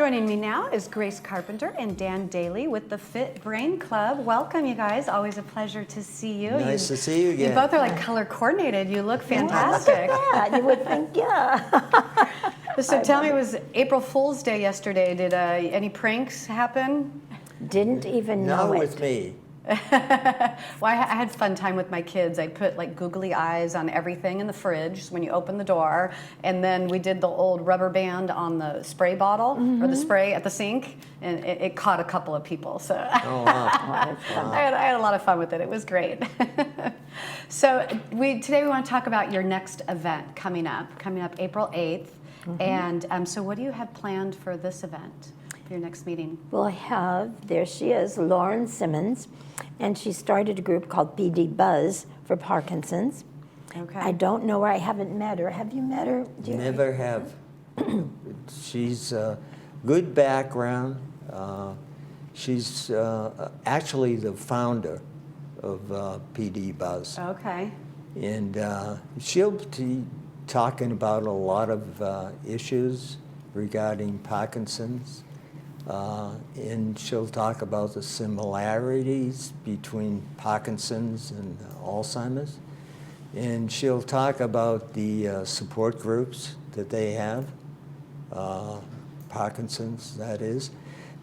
Joining me now is Grace Carpenter and Dan Daly with the Fit Brain Club. Welcome, you guys. Always a pleasure to see you. Nice to see you again. You both are like color coordinated. You look fantastic. Yeah, you would think, yeah. So tell me, it was April Fool's Day yesterday. Did any pranks happen? Didn't even know Not it. with me. Well, I had fun time with my kids. I put like googly eyes on everything in the fridge when you open the door, and then we did the old rubber band on the spray bottle or the spray at the sink, and it caught a couple of people. So Oh, wow. I had a lot of fun with it. It was great. So today we want to talk about your next event coming up April 8th. And so what do you have planned for this event, for your next meeting? We'll have, there she is, Lauren Simmons, and she started a group called PD Buzz for Parkinson's. Okay. I don't know her. I haven't met her. Have you met her? Never have. She's a good background. She's actually the founder of PD Buzz. Okay. And she'll be talking about a lot of issues regarding Parkinson's. And she'll talk about the similarities between Parkinson's and Alzheimer's. And she'll talk about the support groups that they have, Parkinson's, that is.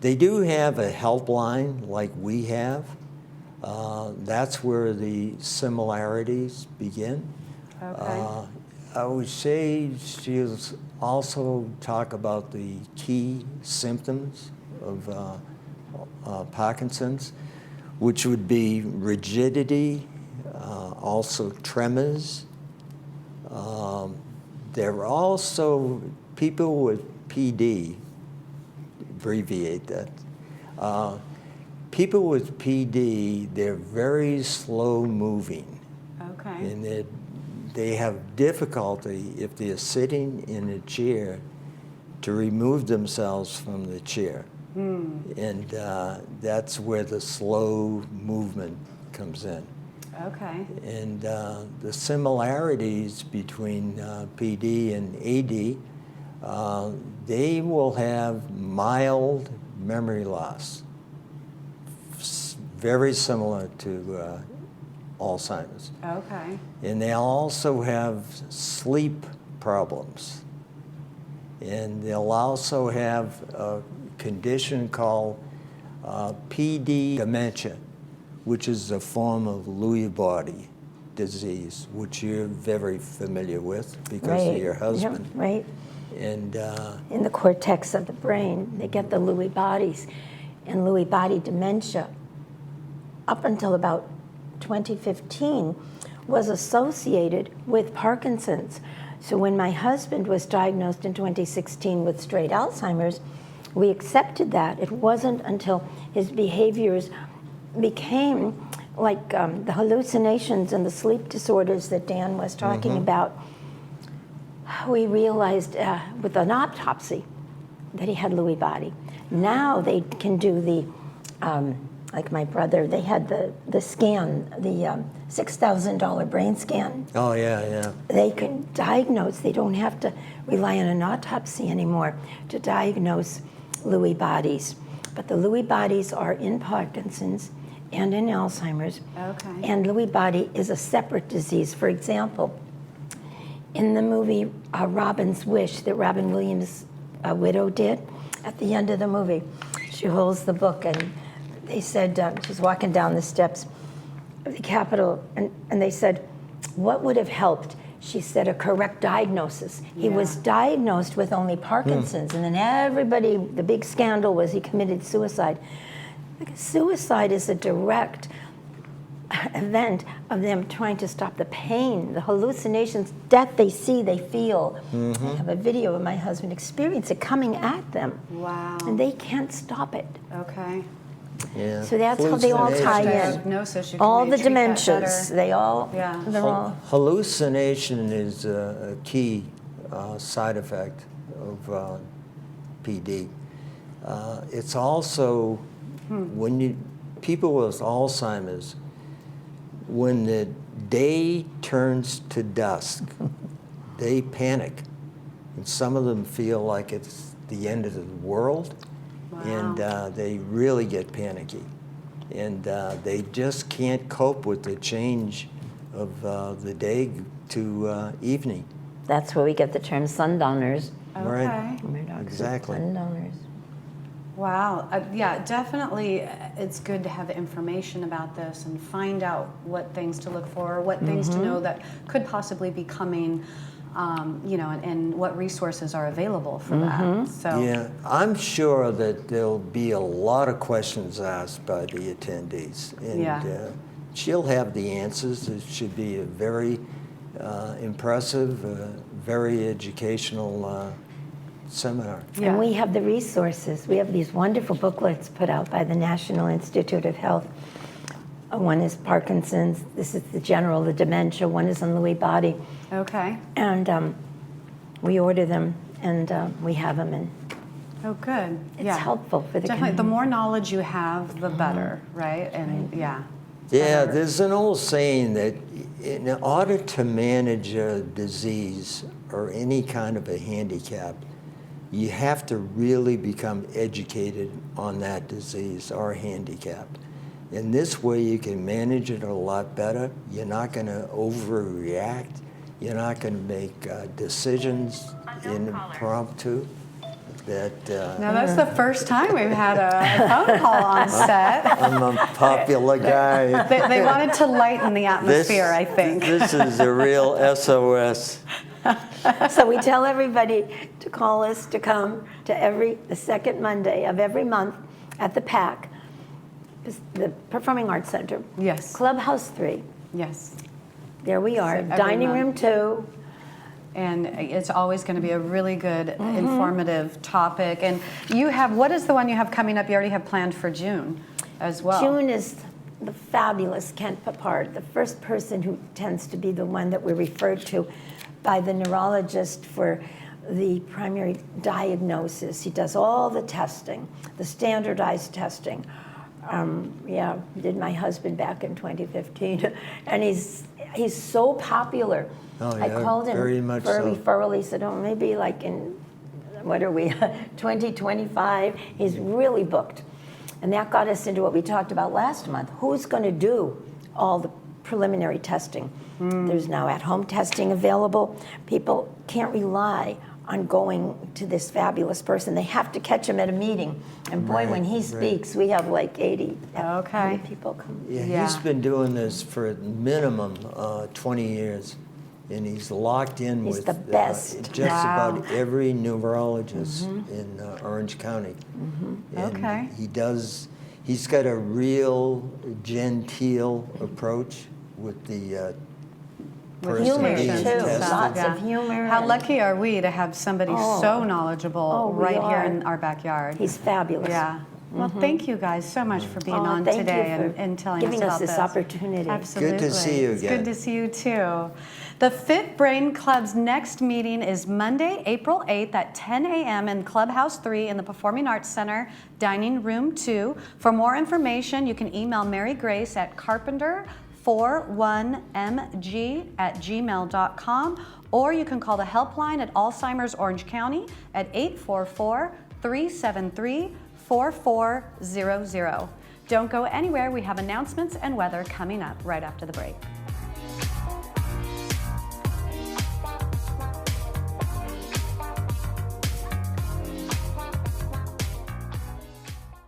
They do have a helpline like we have. That's where the similarities begin. Okay. I would say she'll also talk about the key symptoms of Parkinson's, which would be rigidity, also tremors. There are also people with PD, abbreviate that. People with PD, they're very slow moving. Okay. And they have difficulty, if they're sitting in a chair, to remove themselves from the chair. And that's where the slow movement comes in. Okay. And the similarities between PD and AD, they will have mild memory loss, very similar to Alzheimer's. Okay. And they'll also have sleep problems. And they'll also have a condition called PD dementia, which is a form of Lewy body disease, which you're very familiar with because of your husband. Yep, right. And In the cortex of the brain, they get the Lewy bodies. And Lewy body dementia, up until about 2015, was associated with Parkinson's. So when my husband was diagnosed in 2016 with straight Alzheimer's, we accepted that. It wasn't until his behaviors became like the hallucinations and the sleep disorders that Dan was talking about, we realized with an autopsy that he had Lewy body. Now they can do the like my brother, they had the scan, the $6,000 brain scan. oh yeah. They can diagnose, they don't have to rely on an autopsy anymore to diagnose Lewy bodies. But the Lewy bodies are in Parkinson's and in Alzheimer's. Okay. And Lewy body is a separate disease. For example, in the movie Robin's Wish that Robin Williams' widow did, at the end of the movie, she holds the book and they said, she's walking down the steps of the Capitol, and they said, what would have helped? She said, a correct diagnosis. He was diagnosed with only Parkinson's, and then everybody, the big scandal was he committed suicide. Because suicide is a direct event of them trying to stop the pain, the hallucinations, death they see, they feel. I have a video of my husband experience it coming at them. Wow. And they can't stop it. Okay. Yeah. So that's how they all tie in. Diagnosis, you can All the maybe treat that dementias, better. they all, they're all. Hallucination is a key side effect of PD. It's also when people with Alzheimer's, when the day turns to dusk, they panic. And some of them feel like it's the end of the world, and they really get panicky, and they just can't cope with the change of the day to evening. That's where we get the term sundowners. Okay. Right. My dog said Exactly. sundowners. Wow. Yeah, definitely it's good to have information about this and find out what things to look for, what things to know that could possibly be coming, you know, and what resources are available for that. So, Yeah, I'm sure that there'll be a lot of questions asked by the attendees, and she'll have the answers. It should be a very impressive, very educational seminar. Yeah. And we have the resources. We have these wonderful booklets put out by the National Institute of Health. One is Parkinson's, this is the dementia, one is on Lewy body. Okay. And we order them and we have them, and Oh, good. it's helpful for the Definitely. The community. more knowledge you have, the better, right? And Yeah, better. there's an old saying that in order to manage a disease or any kind of a handicap, you have to really become educated on that disease or handicap. In this way, you can manage it a lot better. You're not going to overreact. You're not going to make decisions impromptu. Now, that's the first time we've had a phone call on set. I'm a popular guy. They wanted to lighten the atmosphere, I think. This is a real SOS. So we tell everybody to call us to come to the second Monday of every month at the PAC, the Performing Arts Center. Yes. Clubhouse 3. Yes. There we are. every Dining month. room 2. And it's always going to be a really good, informative topic. And you have, what is the one you have coming up? You already have planned for June as well. June is the fabulous Kent Papard, the first person who tends to be the one that we're referred to by the neurologist for the primary diagnosis. He does all the testing, the standardized testing. Did my husband back in 2015. And he's so popular. Oh, I yeah, called him very much for a so. referral. He said, oh, maybe like in, what are we, 2025? He's really booked. And that got us into what we talked about last month. Who's going to do all the preliminary testing? There's now at-home testing available. People can't rely on going to this fabulous person. They have to catch him at a meeting. And boy, when he speaks, we have like 80 people come. Yeah, he's been doing this for a minimum 20 years, and he's locked in He's with the best. just Wow. about every neurologist in Orange County. And Okay. he's got a real genteel approach with the person Humor being too, tested. lots of humor. How and lucky are we to have somebody so knowledgeable we right here are. in our backyard? He's fabulous. Yeah. Well, thank you guys so much for being on thank you today for and telling giving us us about this opportunity. Absolutely. Good to see you It's again. good to see you too. The Fit Brain Club's next meeting is Monday, April 8th at 10 a.m. in Clubhouse 3 in the Performing Arts Center, Dining Room 2. For more information, you can email Mary Grace at carpenter41mg@gmail.com, or you can call the helpline at Alzheimer's Orange County at 844-373-4400. Don't go anywhere. We have announcements and weather coming up right after the break.